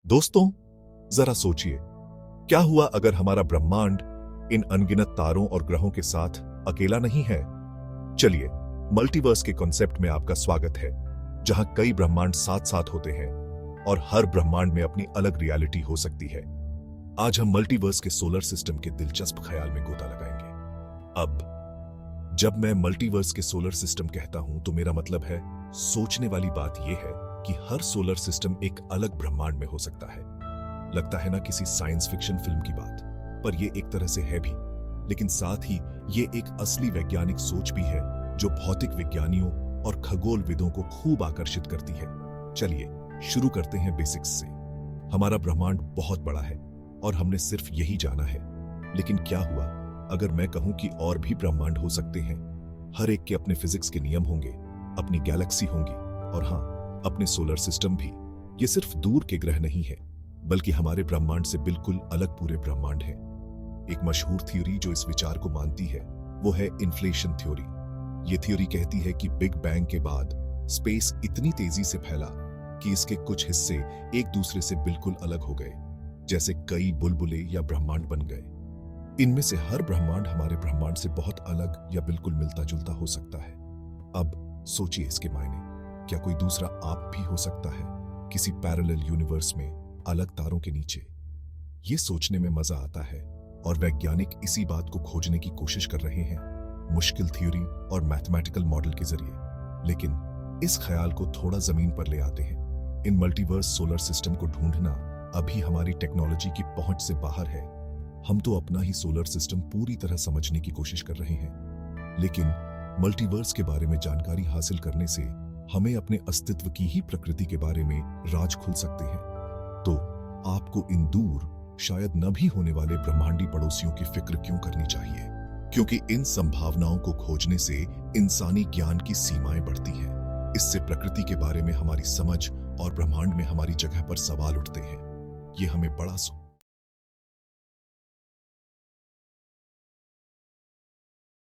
दोस्तों, जरा सोचिए, क्या हुआ अगर हमारा ब्रह्मांड इन अनगिनत तारों और ग्रहों के साथ अकेला नहीं है? चलिए, मल्टीवर्स के कॉन्सेप्ट में आपका स्वागत है, जहां कई ब्रह्मांड साथ साथ होते हैं और हर ब्रह्मांड में अपनी अलग रियलिटी हो सकती है। आज हम मल्टीवर्स के सोलर सिस्टम के दिलचस्प ख्याल में गोता लगाएंगे। अब जब मैं मल्टीवर्स के सोलर सिस्टम कहता हूं तो मेरा मतलब है, सोचने वाली बात यह है कि हर सोलर सिस्टम एक अलग ब्रह्मांड में हो सकता है। लगता है ना किसी साइंस फिक्शन फिल्म की बात, पर यह एक तरह से है भी, लेकिन साथ ही यह एक असली वैज्ञानिक सोच भी है जो भौतिक विज्ञानियों और खगोलविदों को खूब आकर्षित करती है। चलिए शुरू करते हैं बेसिक्स से। हमारा ब्रह्मांड बहुत बड़ा है और हमने सिर्फ यही जाना है, लेकिन क्या हुआ अगर मैं कहूं कि और भी ब्रह्मांड हो सकते हैं? हर एक के अपने फिजिक्स के नियम होंगे, अपनी गैलेक्सी होंगी और हां, अपने सोलर सिस्टम भी। ये सिर्फ दूर के ग्रह नहीं है, बल्कि हमारे ब्रह्मांड से बिल्कुल अलग पूरे ब्रह्मांड है। एक मशहूर थ्योरी जो इस विचार को मानती है वो है इन्फ्लेशन थ्योरी। ये थ्योरी कहती है कि बिग बैंग के बाद स्पेस इतनी तेजी से फैला कि इसके कुछ हिस्से एक दूसरे से बिल्कुल अलग हो गए, जैसे कई बुलबुले या ब्रह्मांड बन गए। इनमें से हर ब्रह्मांड हमारे ब्रह्मांड से बहुत अलग या बिल्कुल मिलता जुलता हो सकता है। अब सोचिए इसके मायने। क्या कोई दूसरा आप भी हो सकता है, किसी पैरेलल यूनिवर्स में, अलग तारों के नीचे? ये सोचने में मजा आता है और वैज्ञानिक इसी बात को खोजने की कोशिश कर रहे हैं, मुश्किल थ्योरी और मैथमेटिकल मॉडल के जरिए। लेकिन इस ख्याल को थोड़ा जमीन पर ले आते हैं। इन मल्टीवर्स सोलर सिस्टम को ढूंढना अभी हमारी टेक्नोलॉजी की पहुंच से बाहर है। हम तो अपना ही सोलर सिस्टम पूरी तरह समझने की कोशिश कर रहे हैं, लेकिन मल्टीवर्स के बारे में जानकारी हासिल करने से हमें अपने अस्तित्व की ही प्रकृति के बारे में राज खुल सकते हैं। तो आपको इन दूर, शायद न भी होने वाले ब्रह्मांडी पड़ोसियों की फिक्र क्यों करनी चाहिए? क्योंकि इन संभावनाओं को खोजने से इंसानी ज्ञान की सीमाएं बढ़ती हैं। इससे प्रकृति के बारे में हमारी समझ और ब्रह्मांड में हमारी जगह पर सवाल उठते हैं। ये हमें बड़ा